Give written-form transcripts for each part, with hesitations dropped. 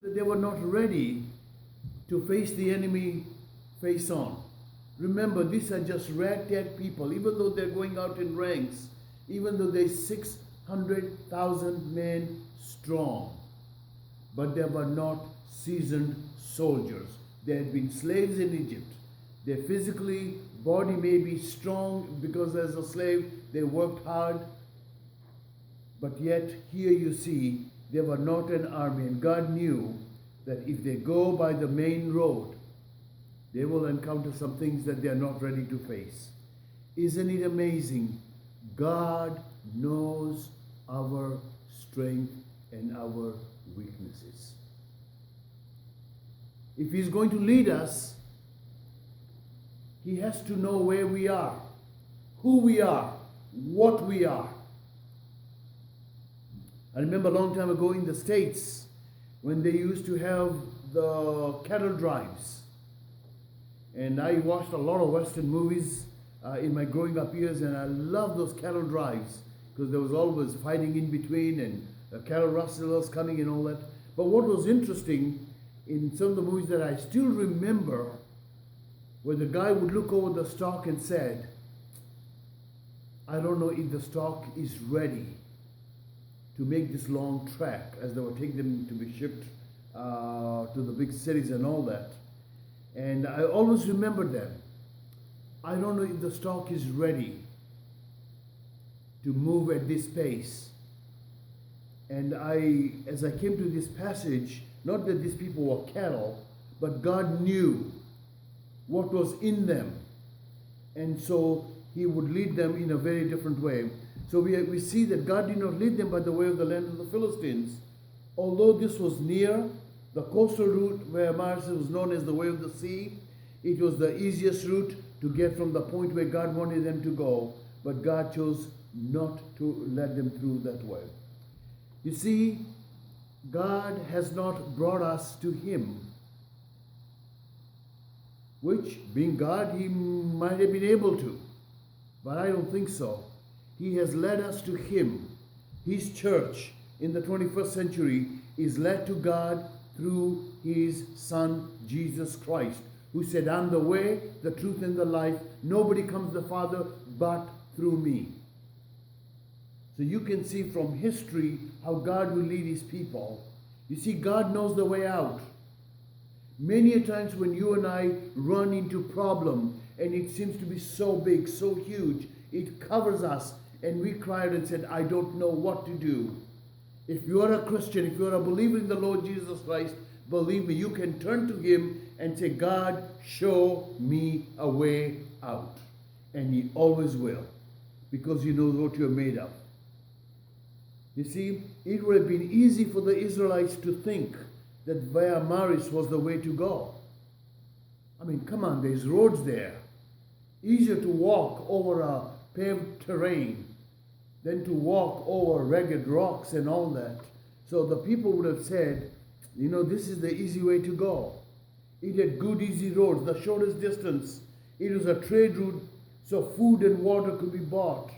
They were not ready to face the enemy face on. Remember, these are just ragtag people. Even though they're going out in ranks, even though they're 600,000 men strong, but they were not seasoned soldiers. They had been slaves in Egypt. Their physically body may be strong because as a slave they worked hard, but yet here you see they were not an army, and God knew that if they go by the main road, they will encounter some things that they are not ready to face. Isn't it amazing? God knows our strength and our weaknesses. If He's going to lead us, He has to know where we are, who we are, what we are. I remember a long time ago in the States when they used to have the cattle drives. And I watched a lot of Western movies in my growing up years, and I loved those cattle drives because there was always fighting in between and cattle rustlers coming and all that. But what was interesting in some of the movies that I still remember, where the guy would look over the stock and said, I don't know if the stock is ready to make this long trek, as they were taking them to be shipped to the big cities and all that. And I always remember them. I don't know if the stock is ready to move at this pace. And as I came to this passage, not that these people were cattle, but God knew what was in them. And so He would lead them in a very different way. So we see that God did not lead them by the way of the land of the Philistines. Although this was near the coastal route where Manasseh was known as the way of the sea, it was the easiest route to get from the point where God wanted them to go. But God chose not to let them through that way. You see, God has not brought us to Him, which, being God, He might have been able to. But I don't think so. He has led us to Him. His church in the 21st century is led to God through His Son, Jesus Christ, who said, I'm the way, the truth, and the life. Nobody comes to the Father but through me. So you can see from history how God will lead His people. You see, God knows the way out. Many a times when you and I run into problem and it seems to be so big, so huge, it covers us, and we cried and said, I don't know what to do. If you are a Christian, if you are a believer in the Lord Jesus Christ, believe me, you can turn to Him and say, God, show me a way out. And He always will, because He knows what you're made of. You see, it would have been easy for the Israelites to think that via Maris was the way to go. I mean, come on, there's roads there. Easier to walk over a paved terrain than to walk over rugged rocks and all that. So the people would have said, this is the easy way to go. It had good, easy roads, the shortest distance. It was a trade route, so food and water could be bought.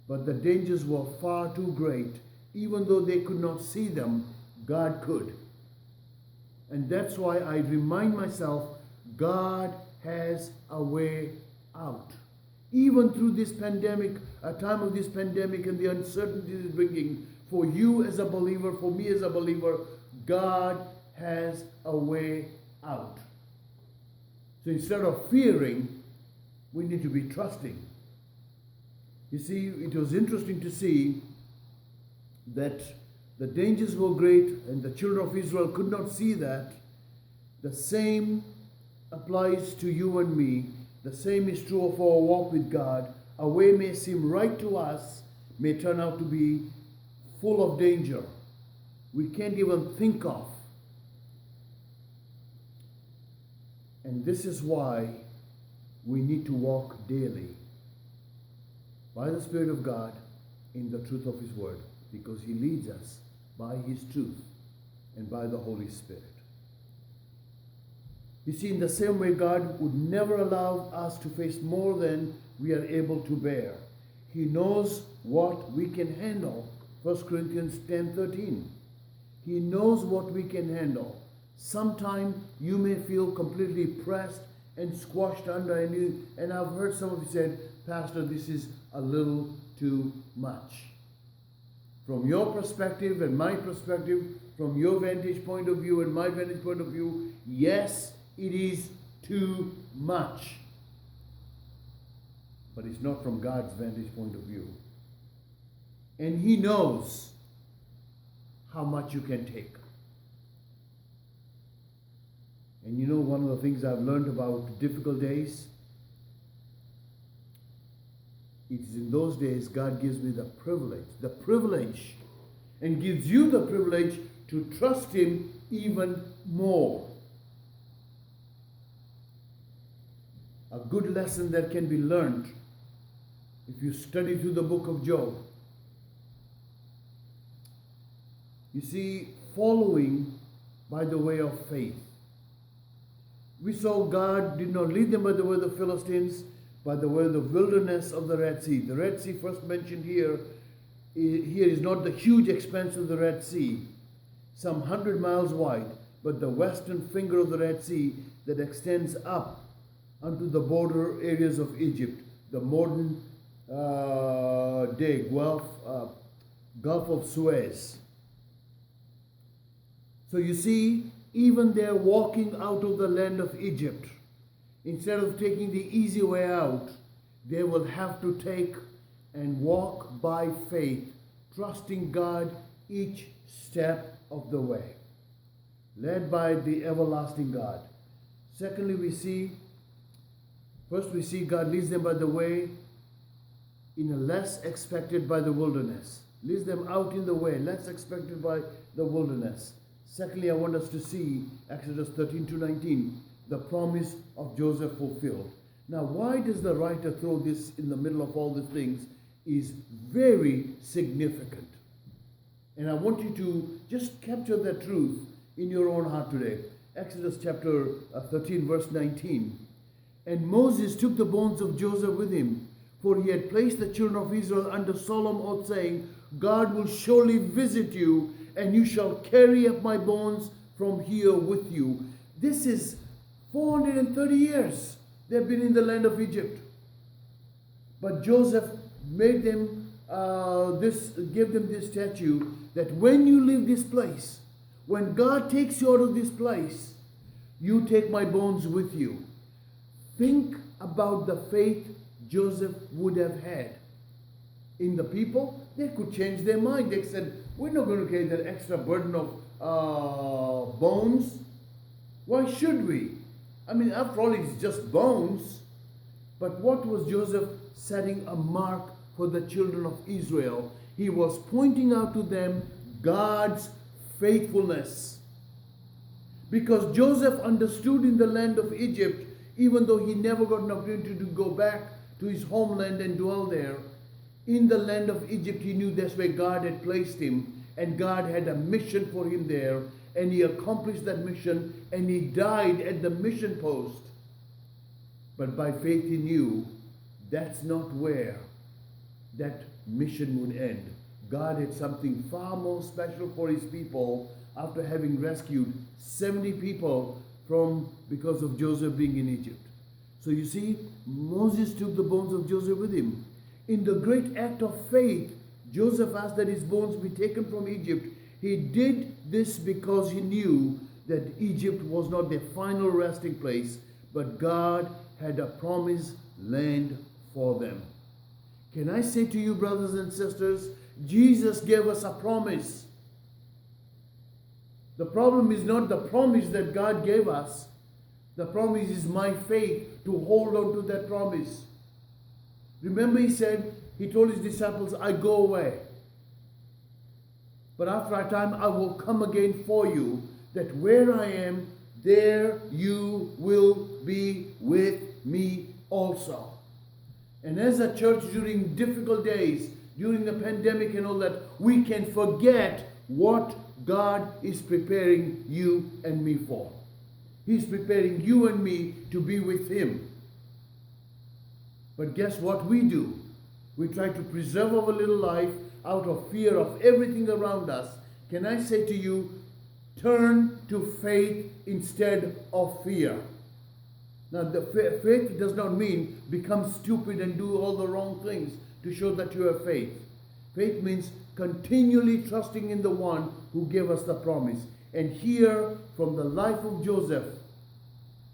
But the dangers were far too great. Even though they could not see them, God could. And that's why I remind myself, God has a way out. Even through this pandemic, a time of this pandemic and the uncertainty it's bringing, for you as a believer, for me as a believer, God has a way out. So instead of fearing, we need to be trusting. You see, it was interesting to see that the dangers were great and the children of Israel could not see that. The same applies to you and me. The same is true of our walk with God. A way may seem right to us, may turn out to be full of danger. We can't even think of. And this is why we need to walk daily by the Spirit of God in the truth of His Word, because He leads us by His truth and by the Holy Spirit. You see, in the same way, God would never allow us to face more than we are able to bear. He knows what we can handle. 1 Corinthians 10:13. He knows what we can handle. Sometimes you may feel completely pressed and squashed under, and I've heard some of you said, Pastor, this is a little too much. From your perspective and my perspective, from your vantage point of view and my vantage point of view, yes, it is too much. But it's not from God's vantage point of view. And He knows how much you can take. And you know, one of the things I've learned about difficult days, it is in those days God gives me the privilege, and gives you the privilege to trust Him even more. A good lesson that can be learned if you study through the book of Job. You see, following by the way of faith. We saw God did not lead them by the way of the Philistines, by the way of the wilderness of the Red Sea. The Red Sea first mentioned here is not the huge expanse of the Red Sea, some 100 miles wide, but the western finger of the Red Sea that extends up unto the border areas of Egypt, the modern day Gulf of Suez. So you see, even they're walking out of the land of Egypt. Instead of taking the easy way out, they will have to take and walk by faith, trusting God each step of the way, led by the everlasting God. Secondly, we see God leads them by the way in a less expected by the wilderness. Leads them out in the way, less expected by the wilderness. Secondly, I want us to see Exodus 13-19, the promise of Joseph fulfilled. Now, why does the writer throw this in the middle of all these things is very significant. And I want you to just capture that truth in your own heart today. Exodus chapter 13, verse 19. And Moses took the bones of Joseph with him, for he had placed the children of Israel under solemn oath, saying, God will surely visit you, and you shall carry up my bones from here with you. This is 430 years they've been in the land of Egypt. But Joseph made them gave them this statue that when you leave this place, when God takes you out of this place, you take my bones with you. Think about the faith Joseph would have had in the people. They could change their mind. They said, we're not going to carry that extra burden of bones. Why should we? I mean, after all, it's just bones. But what was Joseph setting a mark for the children of Israel? He was pointing out to them God's faithfulness. Because Joseph understood in the land of Egypt, even though he never got an opportunity to go back to his homeland and dwell there, in the land of Egypt, he knew that's where God had placed him, and God had a mission for him there, and he accomplished that mission, and he died at the mission post. But by faith he knew that's not where that mission would end. God had something far more special for his people after having rescued 70 people because of Joseph being in Egypt. So you see, Moses took the bones of Joseph with him. In the great act of faith, Joseph asked that his bones be taken from Egypt. He did this because he knew that Egypt was not their final resting place, but God had a promised land for them. Can I say to you, brothers and sisters, Jesus gave us a promise. The problem is not the promise that God gave us. The promise is my faith to hold on to that promise. Remember, he told his disciples, I go away. But after a time, I will come again for you, that where I am, there you will be with me also. And as a church during difficult days, during the pandemic and all that, we can forget what God is preparing you and me for. He's preparing you and me to be with Him. But guess what we do? We try to preserve our little life out of fear of everything around us. Can I say to you, turn to faith instead of fear. Now, the faith does not mean become stupid and do all the wrong things to show that you have faith. Faith means continually trusting in the one who gave us the promise. And here, from the life of Joseph,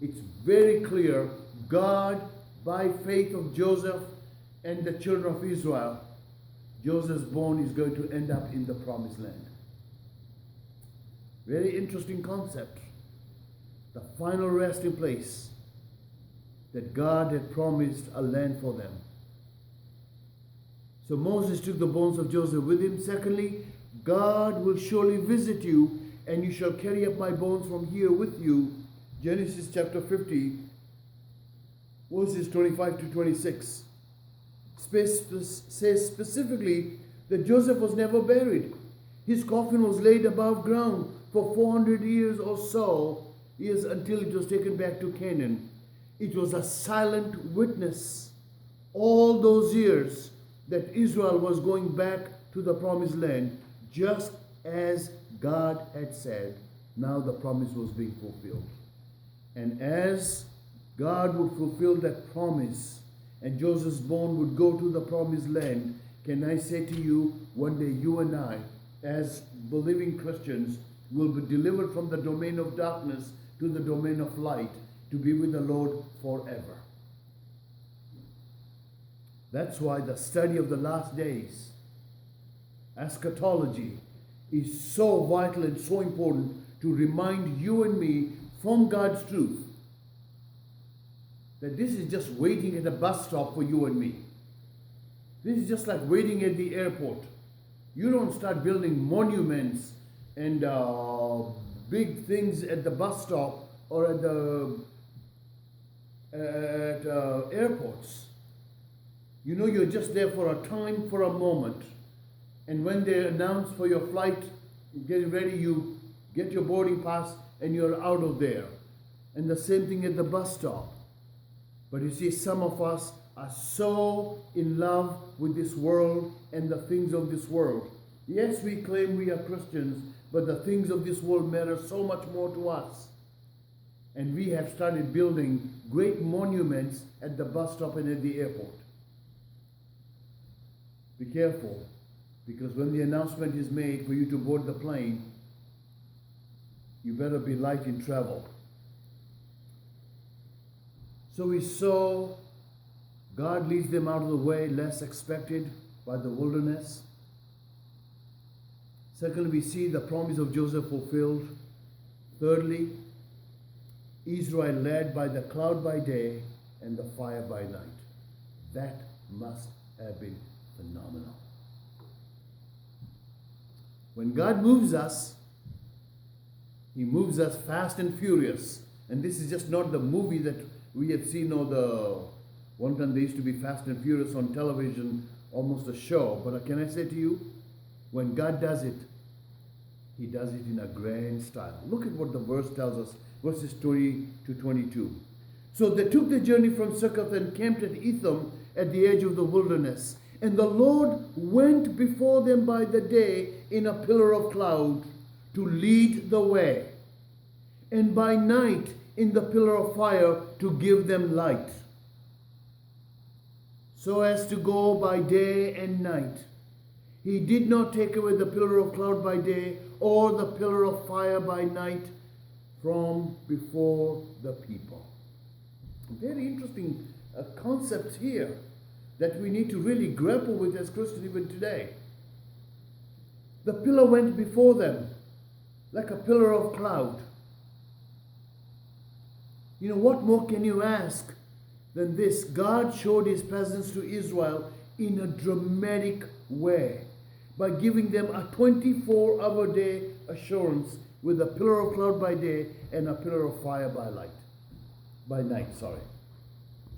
it's very clear God, by faith of Joseph and the children of Israel, Joseph's bone is going to end up in the promised land. Very interesting concept. The final resting place that God had promised a land for them. So Moses took the bones of Joseph with him. Secondly, God will surely visit you, and you shall carry up my bones from here with you. Genesis chapter 50, verses 25 to 26. Says specifically that Joseph was never buried. His coffin was laid above ground for 400 years or so, years until it was taken back to Canaan. It was a silent witness all those years that Israel was going back to the promised land, just as God had said. Now the promise was being fulfilled. And as God would fulfill that promise and Joseph's bone would go to the promised land, can I say to you, one day you and I, as believing Christians, will be delivered from the domain of darkness to the domain of light, to be with the Lord forever. That's why the study of the last days, eschatology, is so vital and so important to remind you and me from God's truth that this is just waiting at a bus stop for you and me. This is just like waiting at the airport. You don't start building monuments and big things at the bus stop or at the airports. You know you're just there for a time, for a moment. And when they announce for your flight, getting ready, you get your boarding pass and you're out of there. And the same thing at the bus stop. But you see, some of us are so in love with this world and the things of this world. Yes, we claim we are Christians, but the things of this world matter so much more to us. And we have started building great monuments at the bus stop and at the airport. Be careful, because when the announcement is made for you to board the plane, you better be light in travel. So we saw God leads them out of the way, less expected, by the wilderness. Secondly, we see the promise of Joseph fulfilled. Thirdly, Israel led by the cloud by day and the fire by night. That must have been phenomenal. When God moves us, He moves us fast and furious. And this is just not the movie that we have seen, or one time they used to be Fast and Furious on television, almost a show. But can I say to you, when God does it, He does it in a grand style. Look at what the verse tells us, verses 20 to 22. So they took the journey from Succoth and camped at Etham at the edge of the wilderness. And the Lord went before them by the day in a pillar of cloud to lead the way, and by night in the pillar of fire to give them light, so as to go by day and night. He did not take away the pillar of cloud by day or the pillar of fire by night from before the people. Very interesting concepts here that we need to really grapple with as Christians even today. The pillar went before them like a pillar of cloud. You know, what more can you ask than this? God showed His presence to Israel in a dramatic way by giving them a 24-hour day assurance with a pillar of cloud by day and a pillar of fire by night.